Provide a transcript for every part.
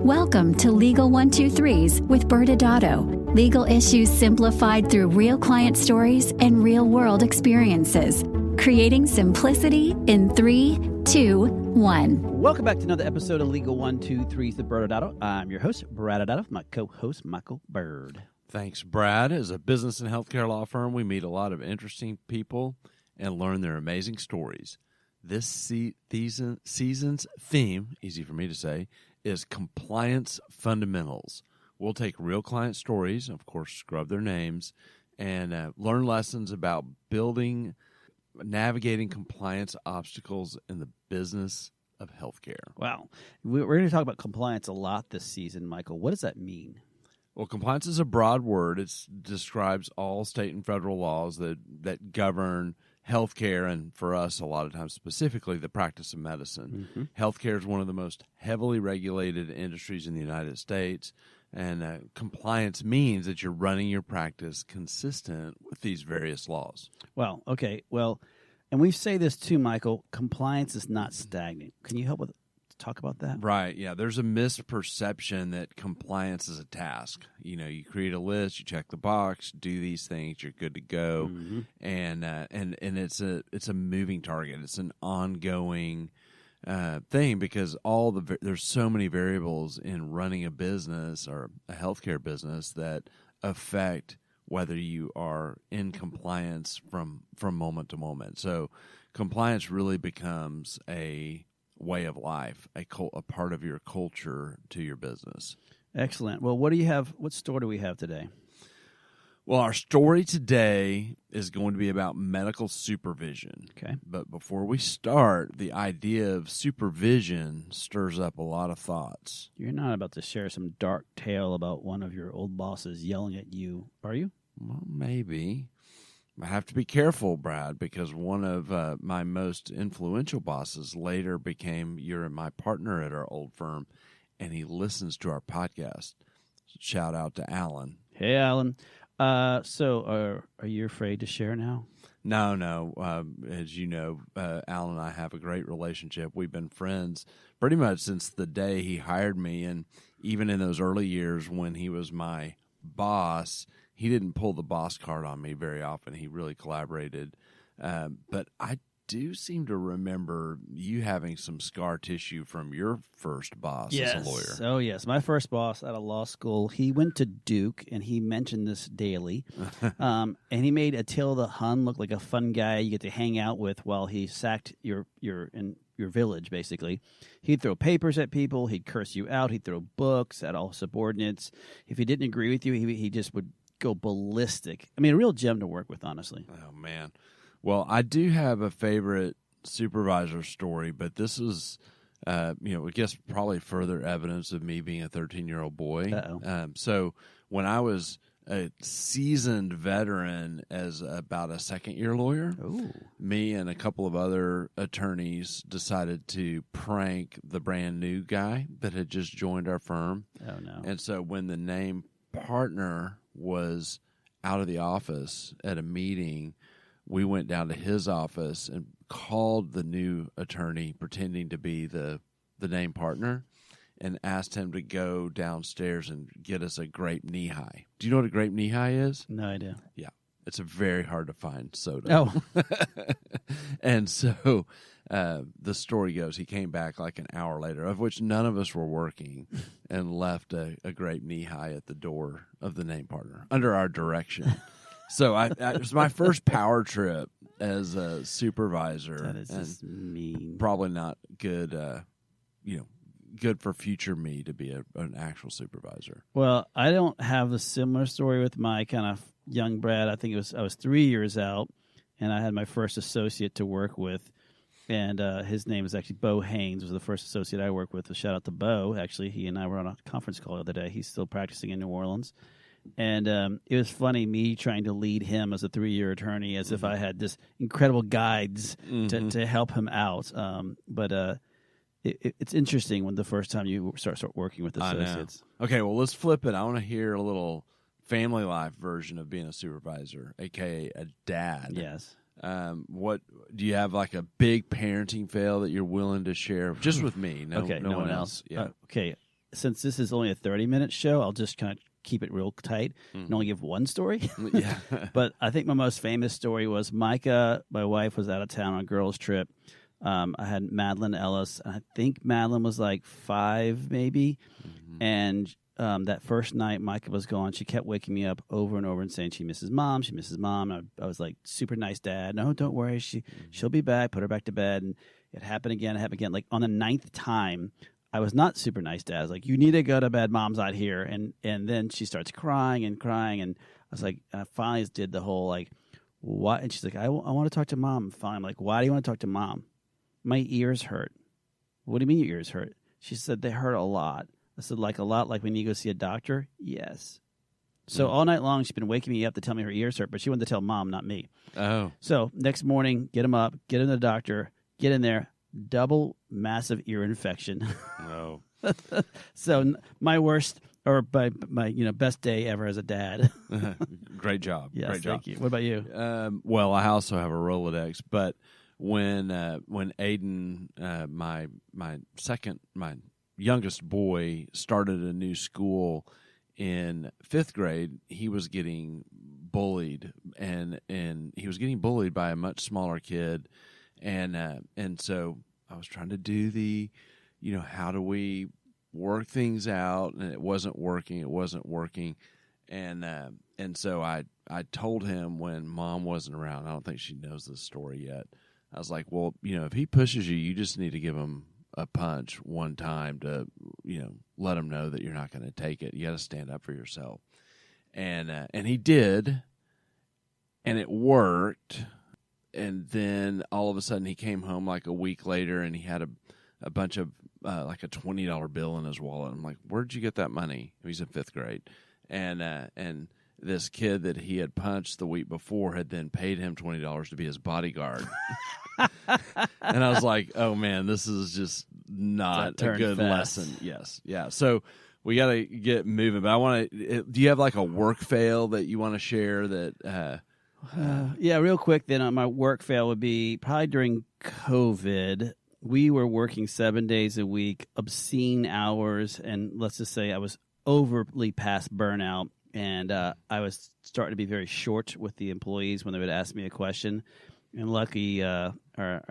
Welcome to Legal 123s with ByrdAdatto. Legal issues simplified through real client stories and real-world experiences. Creating simplicity in 3, 2, 1. Welcome back to another episode of Legal 123s with ByrdAdatto. I'm your host, ByrdAdatto, my co-host, Michael Byrd. Thanks, Brad. As a business and healthcare law firm, we meet a lot of interesting people and learn their amazing stories. This season's theme, easy for me to say, is compliance fundamentals. We'll take real client stories, of course, scrub their names, and learn lessons about navigating compliance obstacles in the business of healthcare. Wow. We're going to talk about compliance a lot this season, Michael. What does that mean? Well, compliance is a broad word. It describes all state and federal laws that govern healthcare, and for us, a lot of times specifically, the practice of medicine. Mm-hmm. Healthcare is one of the most heavily regulated industries in the United States, and compliance means that you're running your practice consistent with these various laws. Well, okay. Well, and we say this too, Michael, compliance is not stagnant. Can you help with talk about that? Right, yeah. There's a misperception that compliance is a task. You know, you create a list, you check the box, do these things, you're good to go, mm-hmm. and it's a moving target. It's an ongoing thing because there's so many variables in running a business or a healthcare business that affect whether you are in compliance from moment to moment. So compliance really becomes a way of life, a part of your culture to your business. Excellent. Well, what do you have? What story do we have today? Well, our story today is going to be about medical supervision. Okay. But before we start, the idea of supervision stirs up a lot of thoughts. You're not about to share some dark tale about one of your old bosses yelling at you, are you? Well, maybe. I have to be careful, Brad, because one of my most influential bosses later became my partner at our old firm, and he listens to our podcast. Shout out to Alan. Hey, Alan. So are you afraid to share now? No. As you know, Alan and I have a great relationship. We've been friends pretty much since the day he hired me, and even in those early years when he was my boss, he didn't pull the boss card on me very often. He really collaborated. But I do seem to remember you having some scar tissue from your first boss as a lawyer. Oh, yes. My first boss out of law school, he went to Duke, and he mentioned this daily. And he made Attila the Hun look like a fun guy you get to hang out with while he sacked your village, basically. He'd throw papers at people. He'd curse you out. He'd throw books at all subordinates. If he didn't agree with you, he just would go ballistic. I mean, a real gem to work with, honestly. Oh, man. Well, I do have a favorite supervisor story, but this is, I guess probably further evidence of me being a 13-year-old boy. So when I was a seasoned veteran as about a second-year lawyer, me and a couple of other attorneys decided to prank the brand-new guy that had just joined our firm. Oh, no. And so when the name partner was out of the office at a meeting, we went down to his office and called the new attorney pretending to be the name partner and asked him to go downstairs and get us a grape knee-high. Do you know what a grape knee-high is? No idea. Yeah. It's a very hard to find soda. Oh. And so the story goes, he came back like an hour later, of which none of us were working, and left a grape knee-high at the door of the name partner under our direction. So it was my first power trip as a supervisor. That is just mean. Probably not good, good for future me to be an actual supervisor. Well, I don't have a similar story with my kind of young Brad. I think I was 3 years out, and I had my first associate to work with, and his name is actually Bo Haynes. Was the first associate I worked with. So shout out to Bo. Actually, he and I were on a conference call the other day. He's still practicing in New Orleans. And it was funny, me trying to lead him as a 3-year attorney as if I had this incredible guides to help him out. But it's interesting when the first time you start working with associates. Okay, well, let's flip it. I want to hear a little family life version of being a supervisor, a.k.a. a dad. Yes. What do you have, like a big parenting fail that you're willing to share just with me? No one else. Yeah. Okay. since this is only a 30-minute show, I'll just kind of keep it real tight and only give one story. Yeah. But I think my most famous story was Micah, my wife, was out of town on a girls' trip. I had Madeline Ellis. I think Madeline was like 5 maybe. And that first night Micah was gone, she kept waking me up over and over and saying she misses mom. She misses mom. I was like, super nice dad. No, don't worry. She'll be back. Put her back to bed. And it happened again. It happened again. Like on the 9th time, I was not super nice dad. I was like, you need to go to bed. Mom's out here. And then she starts crying. And I was like, I finally did the whole like, what? And she's like, I want to talk to mom. Finally, I'm like, why do you want to talk to mom? My ears hurt. What do you mean your ears hurt? She said, they hurt a lot. I said, like a lot, like when you go see a doctor? Yes. So all night long, she's been waking me up to tell me her ears hurt, but she wanted to tell mom, not me. Oh. So next morning, get him up, get him to the doctor, get in there, double massive ear infection. Oh. So my worst, or my best day ever as a dad. Great job. Yes, Great job. thank you. What about you? Well, I also have a Rolodex, but when Aiden, my youngest boy, started a new school in 5th grade, he was getting bullied, and he was getting bullied by a much smaller kid, and so I was trying to do the, how do we work things out, and it wasn't working, and so I told him when mom wasn't around. I don't think she knows this story yet. I was like, well, if he pushes you, you just need to give him a punch one time to, let him know that you're not going to take it. You got to stand up for yourself. And he did, and it worked. And then all of a sudden he came home like a week later, and he had a bunch of like a $20 bill in his wallet. I'm like, where'd you get that money? He's in 5th grade. And this kid that he had punched the week before had then paid him $20 to be his bodyguard. And I was like, oh, man, this is just not a good lesson. Yes. Yeah. So we got to get moving. But I want to – do you have like a work fail that you want to share that yeah, real quick then, my work fail would be probably during COVID. We were working 7 days a week, obscene hours, and let's just say I was overly past burnout. And I was starting to be very short with the employees when they would ask me a question. And lucky, our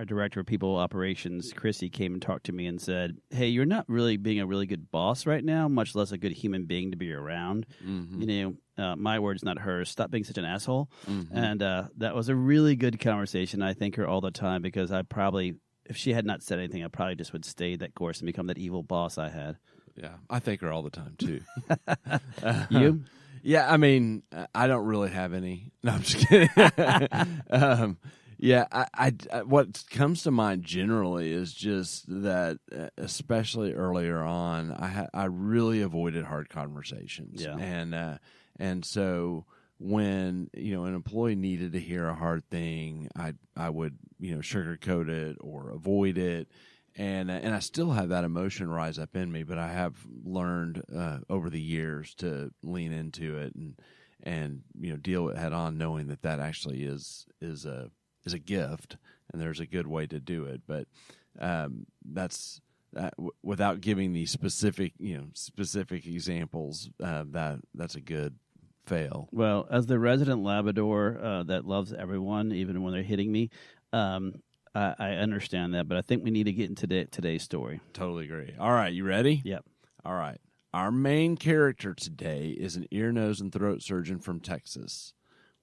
director of people operations, Chrissy, came and talked to me and said, hey, you're not really being a really good boss right now, much less a good human being to be around. Mm-hmm. My words, not hers. Stop being such an asshole. Mm-hmm. And that was a really good conversation. I thank her all the time because I probably, if she had not said anything, I probably just would stay that course and become that evil boss I had. Yeah, I thank her all the time, too. You? Yeah, I mean, I don't really have any. No, I'm just kidding. Yeah, I what comes to mind generally is just that, especially earlier on, I really avoided hard conversations. Yeah. And so when an employee needed to hear a hard thing, I would sugarcoat it or avoid it. And I still have that emotion rise up in me, but I have learned over the years to lean into it and deal with it head on, knowing that actually is a gift, and there's a good way to do it. But that's without giving the specific examples. That's a good fail. Well, as the resident Labrador that loves everyone, even when they're hitting me. I understand that, but I think we need to get into today's story. Totally agree. All right, you ready? Yep. All right. Our main character today is an ear, nose, and throat surgeon from Texas.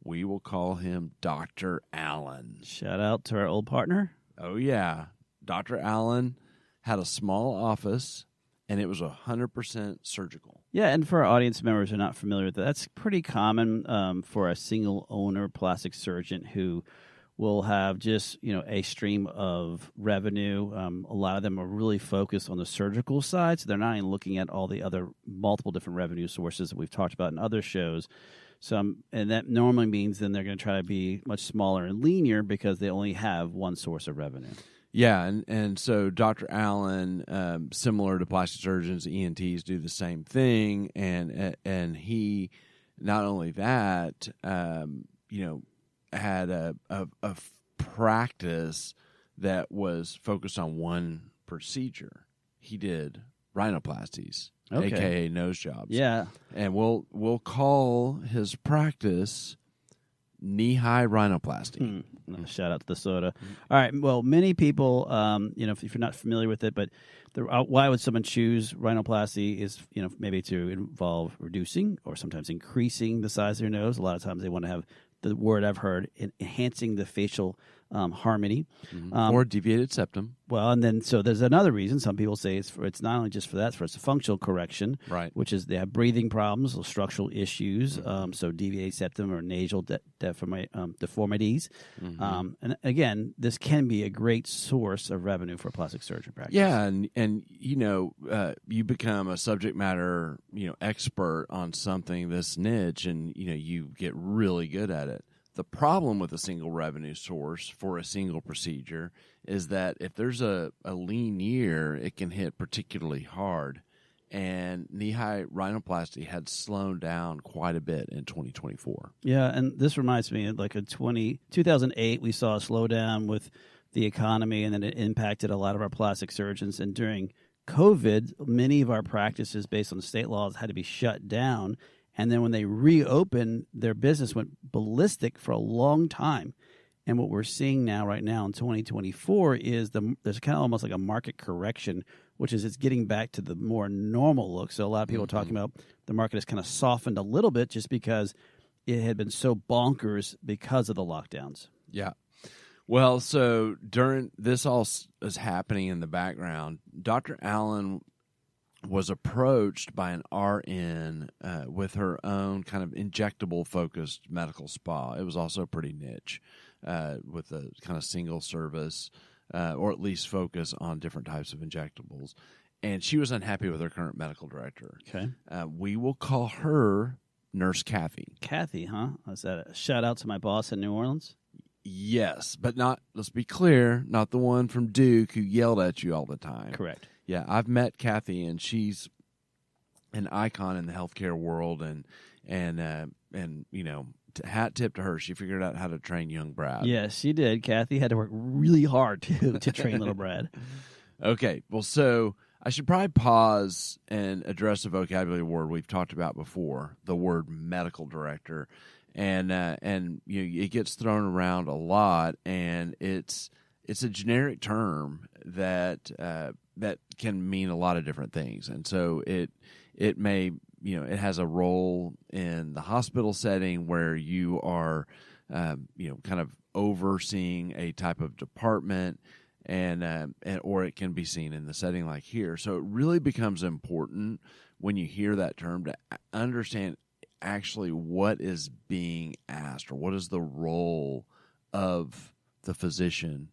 We will call him Dr. Allen. Shout out to our old partner. Oh, yeah. Dr. Allen had a small office, and it was 100% surgical. Yeah, and for our audience members who are not familiar with that, that's pretty common for a single-owner plastic surgeon who will have just a stream of revenue. A lot of them are really focused on the surgical side, so they're not even looking at all the other multiple different revenue sources that we've talked about in other shows. And that normally means then they're going to try to be much smaller and leaner because they only have one source of revenue. Yeah, and so Dr. Allen, similar to plastic surgeons, ENTs do the same thing, and he not only that, had a practice that was focused on one procedure. He did rhinoplasties. aka nose jobs. Yeah. And we'll call his practice knee-high rhinoplasty. Shout out to the soda. All right. Well, many people, if you're not familiar with it, but why would someone choose rhinoplasty is, maybe to involve reducing or sometimes increasing the size of their nose. A lot of times they want to have the word I've heard, enhancing the facial harmony. Or deviated septum. Well, and then so there's another reason. Some people say it's not only just for that, it's a functional correction, right? Which is they have breathing problems, or structural issues, so deviated septum or nasal deformities. And again, this can be a great source of revenue for a plastic surgeon practice. Yeah, and you become a subject matter expert on something this niche, and you get really good at it. The problem with a single revenue source for a single procedure is that if there's a lean year, it can hit particularly hard. And knee-high rhinoplasty had slowed down quite a bit in 2024. Yeah, and this reminds me of like 2008, we saw a slowdown with the economy, and then it impacted a lot of our plastic surgeons. And during COVID, many of our practices, based on the state laws, had to be shut down. And then when they reopened, their business went ballistic for a long time. And what we're seeing right now in 2024 is there's kind of almost like a market correction, which is it's getting back to the more normal look. So a lot of people are talking about the market has kind of softened a little bit just because it had been so bonkers because of the lockdowns. Yeah. Well, so during this all is happening in the background, Dr. Allen was approached by an RN with her own kind of injectable-focused medical spa. It was also pretty niche with a kind of single service or at least focus on different types of injectables. And she was unhappy with her current medical director. Okay. We will call her Nurse Kathy. Kathy, huh? Is that a shout-out to my boss in New Orleans? Yes, but not, let's be clear, not the one from Duke who yelled at you all the time. Correct. Yeah, I've met Kathy, and she's an icon in the healthcare world, and hat tip to her. She figured out how to train young Brad. Yes, she did. Kathy had to work really hard to train little Brad. Okay, well, so I should probably pause and address a vocabulary word we've talked about before, the word medical director, and it gets thrown around a lot, and it's a generic term that can mean a lot of different things. And so it may, it has a role in the hospital setting where you are, kind of overseeing a type of department, and or it can be seen in the setting like here. So it really becomes important when you hear that term to understand actually what is being asked, or what is the role of the physician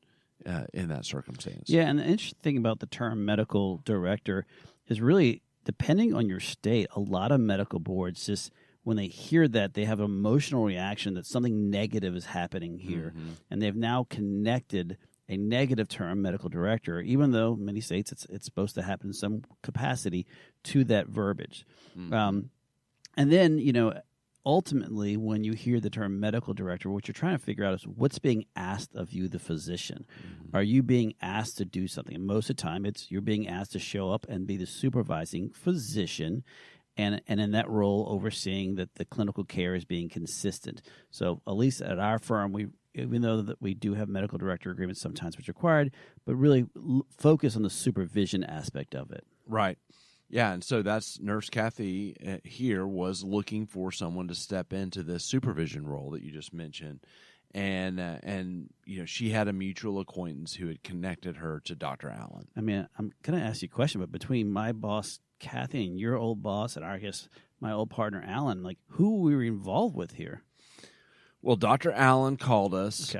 in that circumstance. Yeah, and the interesting thing about the term medical director is really, depending on your state, a lot of medical boards just, when they hear that, they have an emotional reaction that something negative is happening here. And they've now connected a negative term, medical director, even though many states it's supposed to happen in some capacity, to that verbiage. And then, ultimately, when you hear the term medical director, what you're trying to figure out is what's being asked of you, the physician. Are you being asked to do something? And most of the time, you're being asked to show up and be the supervising physician, and in that role, overseeing that the clinical care is being consistent. So at least at our firm, even though that we do have medical director agreements sometimes which are required, but really focus on the supervision aspect of it. Right. Yeah, and so that's Nurse Kathy here was looking for someone to step into this supervision role that you just mentioned, and she had a mutual acquaintance who had connected her to Dr. Allen. I mean, I'm going to ask you a question, but between my boss Kathy and your old boss, and my old partner Allen, like, who were we involved with here? Well, Dr. Allen called us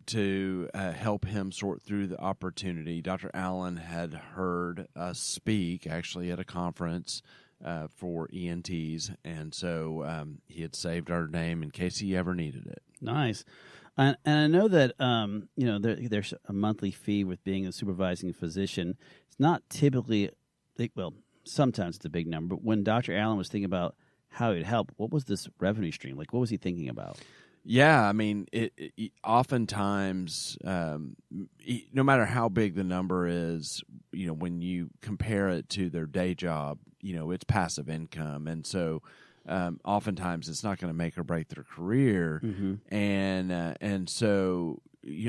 to help him sort through the opportunity. Dr. Allen had heard us speak, actually, at a conference for ENTs, and so he had saved our name in case he ever needed it. Nice. And I know that there's a monthly fee with being a supervising physician. It's not typically, sometimes it's a big number, but when Dr. Allen was thinking about how he'd help, what was this revenue stream? Like, what was he thinking about? Yeah, I mean, oftentimes, no matter how big the number is, when you compare it to their day job, it's passive income, and so oftentimes it's not going to make or break their career, and so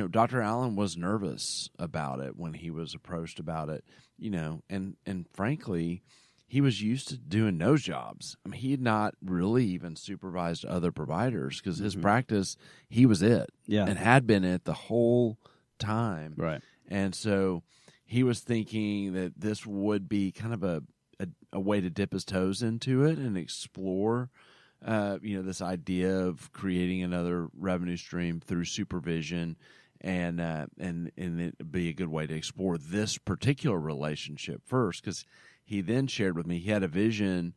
Dr. Allen was nervous about it when he was approached about it, and frankly, he was used to doing nose jobs. I mean, he had not really even supervised other providers because his practice, he was it, and had been it the whole time. Right. And so he was thinking that this would be kind of a way to dip his toes into it and explore, this idea of creating another revenue stream through supervision, and it'd be a good way to explore this particular relationship first, because he then shared with me he had a vision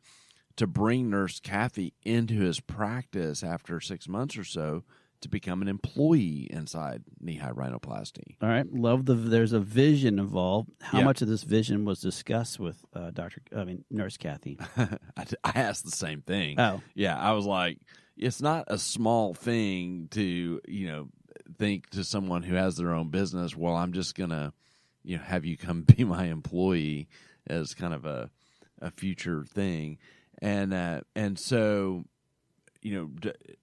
to bring Nurse Kathy into his practice after 6 months or so to become an employee inside knee-high rhinoplasty. All right. There's a vision involved. How much of this vision was discussed with Nurse Kathy? I asked the same thing. Oh. Yeah, I was like, it's not a small thing to, think to someone who has their own business, well, I'm just going to, have you come be my employee as kind of a future thing. And so,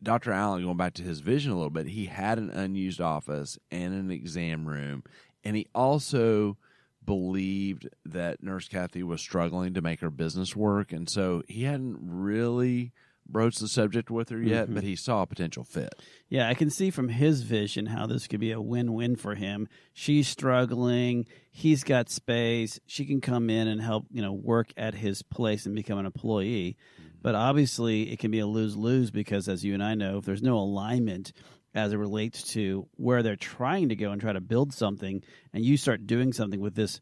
Dr. Allen, going back to his vision a little bit, he had an unused office and an exam room, and he also believed that Nurse Kathy was struggling to make her business work, and so he hadn't really broached the subject with her yet, but he saw a potential fit. Yeah, I can see from his vision how this could be a win-win for him. She's struggling. He's got space. She can come in and help, work at his place and become an employee. But obviously, it can be a lose-lose because, as you and I know, if there's no alignment as it relates to where they're trying to go and try to build something, and you start doing something with this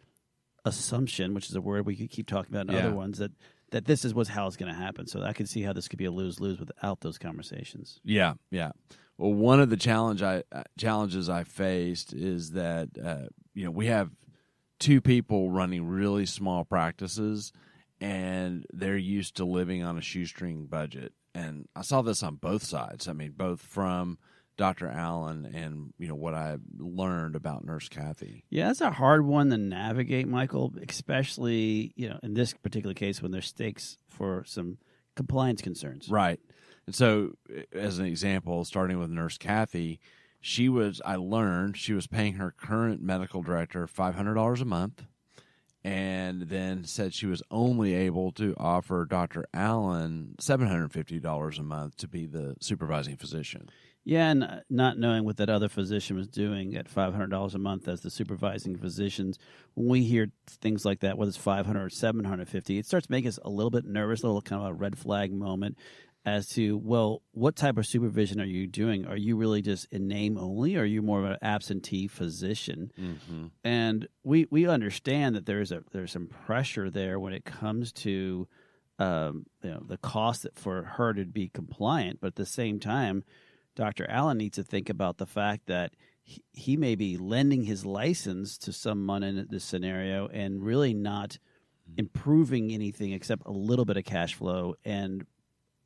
assumption, which is a word we could keep talking about in other ones, that this is how it's going to happen. So I can see how this could be a lose-lose without those conversations. Yeah. Well, one of the challenges I faced is that, we have two people running really small practices, and they're used to living on a shoestring budget. And I saw this on both sides. I mean, both from Dr. Allen and, what I learned about Nurse Kathy. Yeah, that's a hard one to navigate, Michael, especially, in this particular case when there's stakes for some compliance concerns. Right. And so, as an example, starting with Nurse Kathy, I learned she was paying her current medical director $500 a month, and then said she was only able to offer Dr. Allen $750 a month to be the supervising physician. Yeah, and not knowing what that other physician was doing at $500 a month as the supervising physicians, when we hear things like that, whether it's $500 or $750, it starts making us a little bit nervous, a little kind of a red flag moment as to, well, what type of supervision are you doing? Are you really just in name only, or are you more of an absentee physician? And we understand that there's some pressure there when it comes to the cost for her to be compliant, but at the same time, Dr. Allen needs to think about the fact that he may be lending his license to someone in this scenario and really not improving anything except a little bit of cash flow, and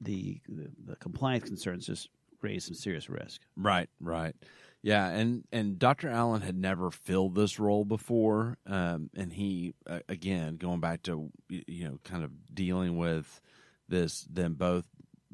the compliance concerns just raise some serious risk. Right. Yeah, and Dr. Allen had never filled this role before, and he, again, going back to, kind of dealing with them both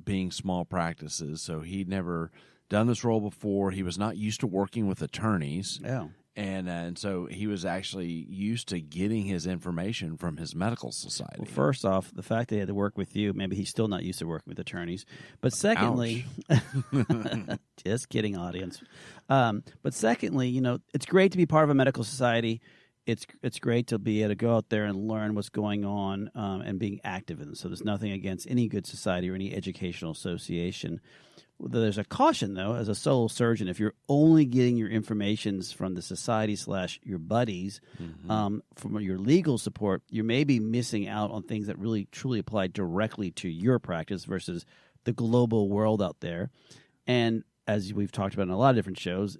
being small practices, so he'd never done this role before. He was not used to working with attorneys. Yeah. And so he was actually used to getting his information from his medical society. Well, first off, the fact that he had to work with you, maybe he's still not used to working with attorneys. But secondly, just kidding, audience. But secondly, it's great to be part of a medical society. It's great to be able to go out there and learn what's going on and being active in it. So there's nothing against any good society or any educational association. There's a caution, though, as a solo surgeon, if you're only getting your information from the society / your buddies, from your legal support, you may be missing out on things that really truly apply directly to your practice versus the global world out there. And as we've talked about in a lot of different shows,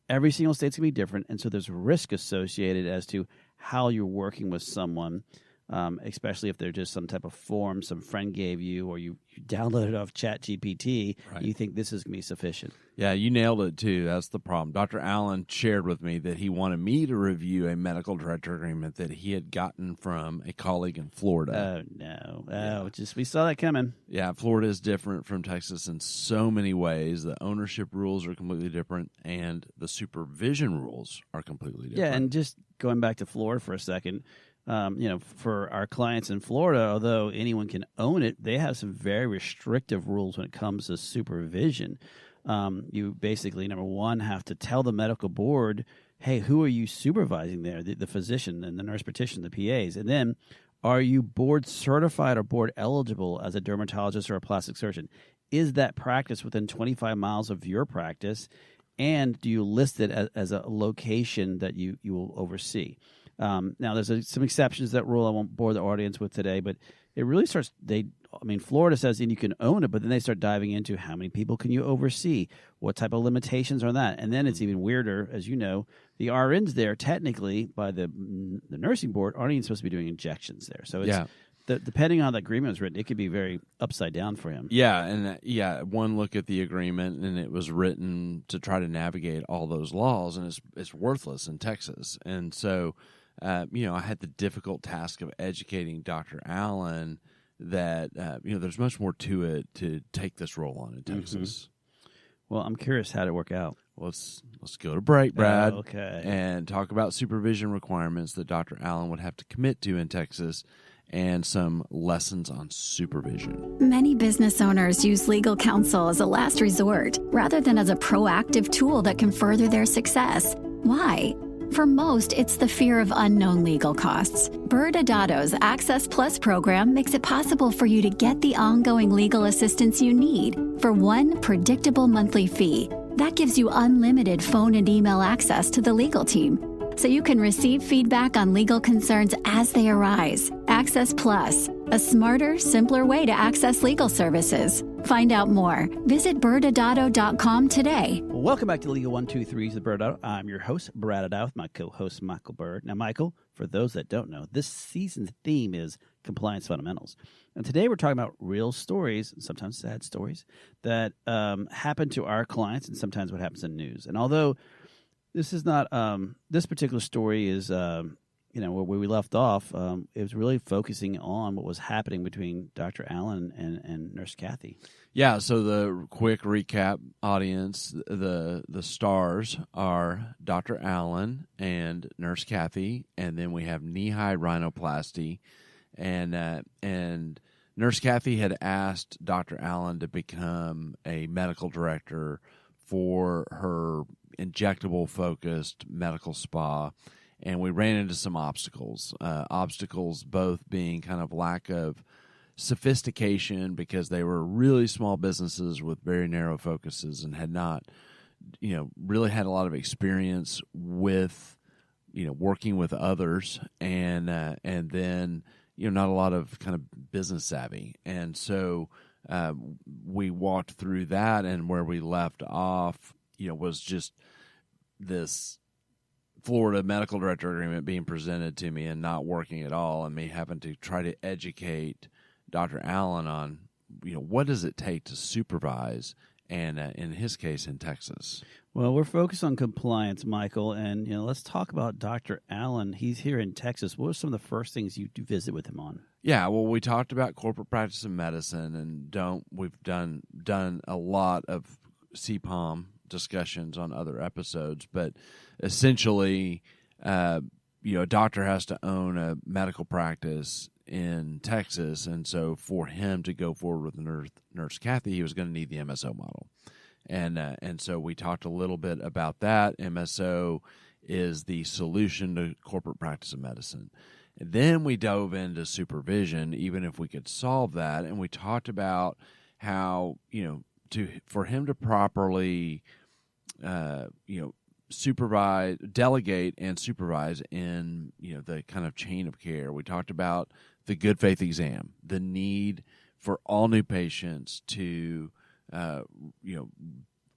every single state's going to be different, and so there's risk associated as to how you're working with someone especially if they're just some type of form some friend gave you or you downloaded off ChatGPT. Right. You think this is going to be sufficient. Yeah, you nailed it, too. That's the problem. Dr. Allen shared with me that he wanted me to review a medical director agreement that he had gotten from a colleague in Florida. Oh, no. Yeah. We saw that coming. Yeah, Florida is different from Texas in so many ways. The ownership rules are completely different, and the supervision rules are completely different. Yeah, and just going back to Florida for a second, for our clients in Florida, although anyone can own it, they have some very restrictive rules when it comes to supervision. You basically, number one, have to tell the medical board, hey, who are you supervising there? The physician and the nurse practitioner, the PAs. And then, are you board certified or board eligible as a dermatologist or a plastic surgeon? Is that practice within 25 miles of your practice? And do you list it as a location that you will oversee? Now, there's some exceptions to that rule I won't bore the audience with today, but it really starts Florida says and you can own it, but then they start diving into how many people can you oversee, what type of limitations are that, and then it's even weirder, as you know, the RNs there technically by the nursing board aren't even supposed to be doing injections there. So it's depending on how the agreement was written, it could be very upside down for him. Yeah, and one look at the agreement, and it was written to try to navigate all those laws, and it's worthless in Texas. And so, I had the difficult task of educating Dr. Allen that there's much more to it to take this role on in Texas. Well, I'm curious how to work out. Let's go to break, Brad. Okay. And talk about supervision requirements that Dr. Allen would have to commit to in Texas and some lessons on supervision. Many business owners use legal counsel as a last resort rather than as a proactive tool that can further their success. Why? For most, it's the fear of unknown legal costs. ByrdAdatto's Access Plus program makes it possible for you to get the ongoing legal assistance you need for one predictable monthly fee. That gives you unlimited phone and email access to the legal team, so you can receive feedback on legal concerns as they arise. Access Plus, a smarter, simpler way to access legal services. Find out more. Visit ByrdAdatto.com today. Well, welcome back to Legal 123's the ByrdAdatto. I'm your host, ByrdAdatto, with my co-host, Michael Byrd. Now, Michael, for those that don't know, this season's theme is compliance fundamentals. And today we're talking about real stories, sometimes sad stories, that happen to our clients and sometimes what happens in news. And although this is not this particular story is where we left off, it was really focusing on what was happening between Dr. Allen and Nurse Kathy. Yeah, so the quick recap, audience, the stars are Dr. Allen and Nurse Kathy, and then we have knee-high rhinoplasty, and Nurse Kathy had asked Dr. Allen to become a medical director for her injectable-focused medical spa, and we ran into some obstacles. Obstacles both being kind of lack of sophistication because they were really small businesses with very narrow focuses and had not, really had a lot of experience with, working with others, and then not a lot of kind of business savvy, and so we walked through that, and where we left off, was just this Florida medical director agreement being presented to me and not working at all, and me having to try to educate Dr. Allen on, what does it take to supervise, and in his case, in Texas. Well, we're focused on compliance, Michael, and let's talk about Dr. Allen. He's here in Texas. What are some of the first things you do visit with him on? Yeah, well, we talked about corporate practice of medicine, and we've done a lot of CPOM discussions on other episodes, but essentially, a doctor has to own a medical practice in Texas, and so for him to go forward with Nurse Kathy, he was going to need the MSO model, and so we talked a little bit about that. MSO is the solution to corporate practice of medicine, and then we dove into supervision, even if we could solve that, and we talked about how for him to properly supervise, delegate, and supervise in the kind of chain of care. We talked about the good faith exam, the need for all new patients to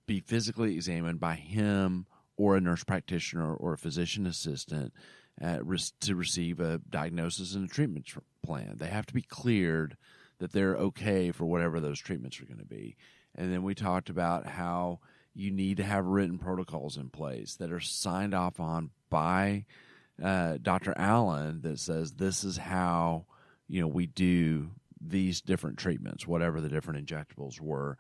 be physically examined by him or a nurse practitioner or a physician assistant, to receive a diagnosis and a treatment plan. They have to be cleared that they're okay for whatever those treatments are going to be. And then we talked about how you need to have written protocols in place that are signed off on by Dr. Allen that says this is how we do these different treatments, whatever the different injectables were.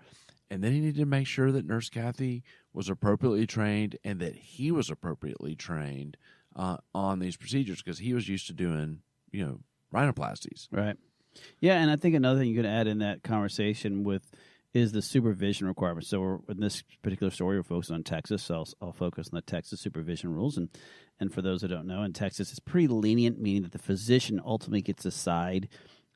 And then he needed to make sure that Nurse Kathy was appropriately trained and that he was appropriately trained on these procedures because he was used to doing, rhinoplasties. Right. Yeah, and I think another thing you could add in that conversation is the supervision requirements. So in this particular story, we're focused on Texas, so I'll focus on the Texas supervision rules. And for those who don't know, in Texas, it's pretty lenient, meaning that the physician ultimately gets to decide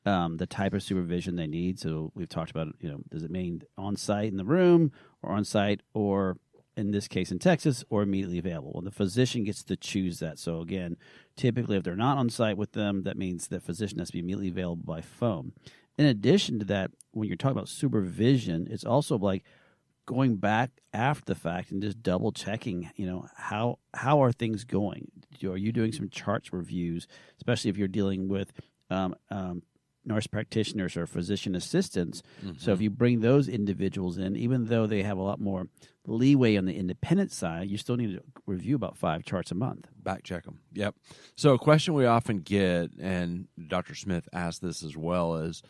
the type of supervision they need. So we've talked about, does it mean on-site in the room or on-site or, in this case in Texas, or immediately available? Well, the physician gets to choose that. So again, typically if they're not on-site with them, that means the physician has to be immediately available by phone. In addition to that, when you're talking about supervision, it's also like going back after the fact and just double checking, how are things going? Are you doing some charts reviews, especially if you're dealing with nurse practitioners or physician assistants? Mm-hmm. So if you bring those individuals in, even though they have a lot more leeway on the independent side, you still need to review about 5 charts a month. Back check them. Yep. So a question we often get, and Dr. Smith asked this as well, is,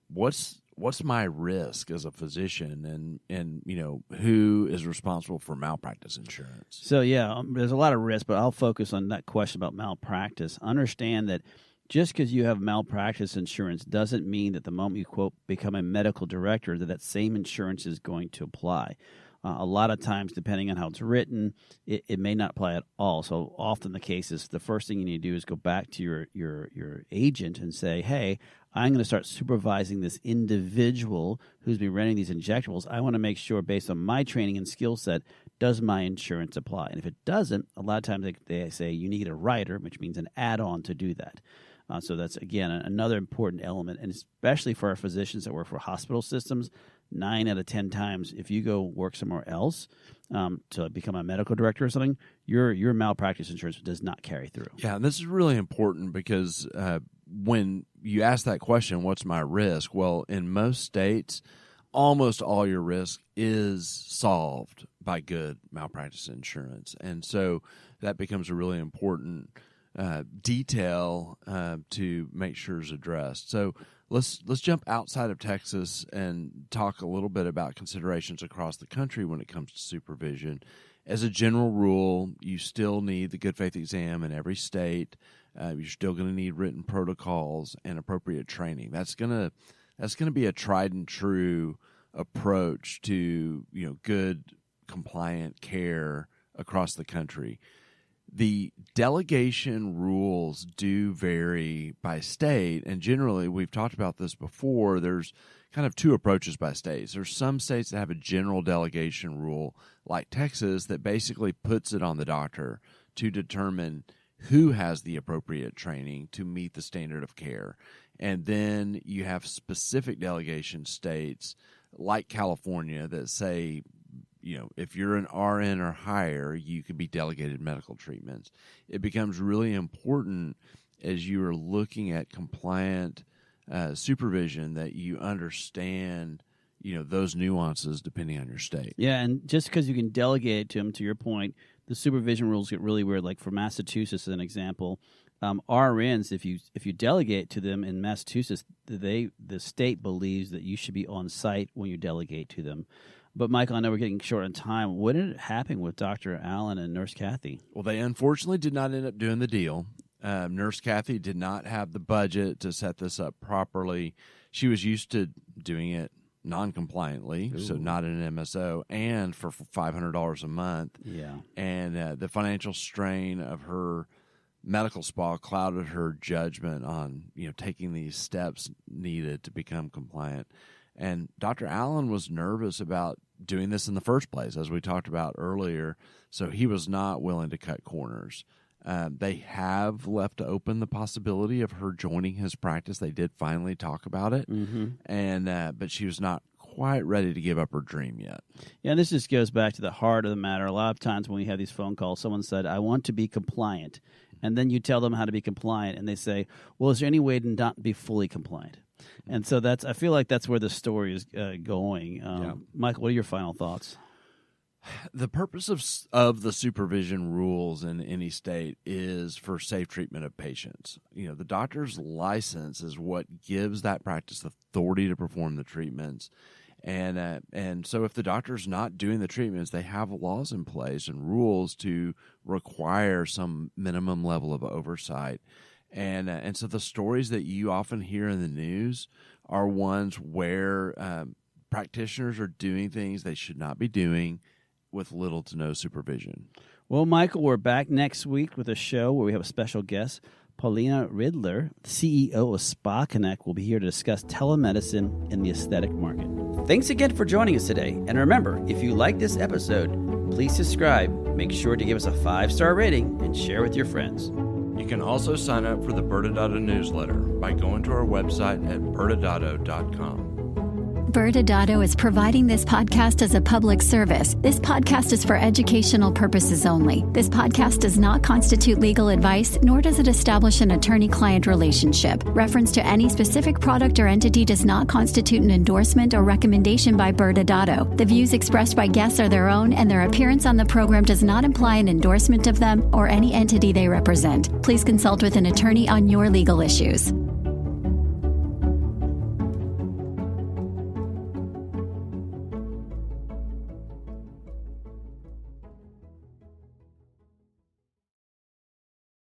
what's my risk as a physician, and who is responsible for malpractice insurance? So yeah, there's a lot of risk, but I'll focus on that question about malpractice. Understand that just because you have malpractice insurance doesn't mean that the moment you, quote, become a medical director, that same insurance is going to apply. A lot of times, depending on how it's written, it may not apply at all. So often the case is the first thing you need to do is go back to your agent and say, hey, I'm going to start supervising this individual who's been renting these injectables. I want to make sure, based on my training and skill set, does my insurance apply? And if it doesn't, a lot of times they say you need a rider, which means an add-on to do that. So that's, again, another important element, and especially for our physicians that work for hospital systems, 9 out of 10 times, if you go work somewhere else to become a medical director or something, your malpractice insurance does not carry through. Yeah, and this is really important because when you ask that question, what's my risk? Well, in most states, almost all your risk is solved by good malpractice insurance. And so that becomes a really important detail to make sure is addressed. So let's jump outside of Texas and talk a little bit about considerations across the country when it comes to supervision. As a general rule, you still need the good faith exam in every state. You're still going to need written protocols and appropriate training. That's going to be a tried and true approach to good compliant care across the country. The delegation rules do vary by state, and generally, we've talked about this before, there's kind of 2 approaches by states. There's some states that have a general delegation rule, like Texas, that basically puts it on the doctor to determine who has the appropriate training to meet the standard of care. And then you have specific delegation states, like California, that say, if you're an RN or higher, you could be delegated medical treatments. It becomes really important as you are looking at compliant supervision that you understand, those nuances depending on your state. Yeah, and just because you can delegate it to them, to your point, the supervision rules get really weird. Like for Massachusetts, as an example, RNs, if you delegate to them in Massachusetts, the state believes that you should be on site when you delegate to them. But, Michael, I know we're getting short on time. What ended up happening with Dr. Allen and Nurse Kathy? Well, they unfortunately did not end up doing the deal. Nurse Kathy did not have the budget to set this up properly. She was used to doing it non-compliantly, so not in an MSO, and for $500 a month. Yeah. And the financial strain of her medical spa clouded her judgment on, taking these steps needed to become compliant. And Dr. Allen was nervous about doing this in the first place, as we talked about earlier, so he was not willing to cut corners. They have left open the possibility of her joining his practice. They did finally talk about it, but she was not quite ready to give up her dream yet. Yeah, and this just goes back to the heart of the matter. A lot of times when we have these phone calls, someone said, I want to be compliant. and then you tell them how to be compliant, and they say, well, is there any way to not be fully compliant? And so I feel like that's where the story is going. Michael, what are your final thoughts? The purpose of the supervision rules in any state is for safe treatment of patients. The doctor's license is what gives that practice authority to perform the treatments. And so if the doctor's not doing the treatments, they have laws in place and rules to require some minimum level of oversight. And so the stories that you often hear in the news are ones where practitioners are doing things they should not be doing with little to no supervision. Well, Michael, we're back next week with a show where we have a special guest. Paulina Ridler, CEO of Spa Connect, will be here to discuss telemedicine in the aesthetic market. Thanks again for joining us today. And remember, if you like this episode, please subscribe, make sure to give us a 5-star rating, and share with your friends. You can also sign up for the ByrdAdatto newsletter by going to our website at ByrdAdatto.com. ByrdAdatto is providing this podcast as a public service. This podcast is for educational purposes only. This podcast does not constitute legal advice, nor does it establish an attorney-client relationship. Reference to any specific product or entity does not constitute an endorsement or recommendation by ByrdAdatto. The views expressed by guests are their own, and their appearance on the program does not imply an endorsement of them or any entity they represent. Please consult with an attorney on your legal issues.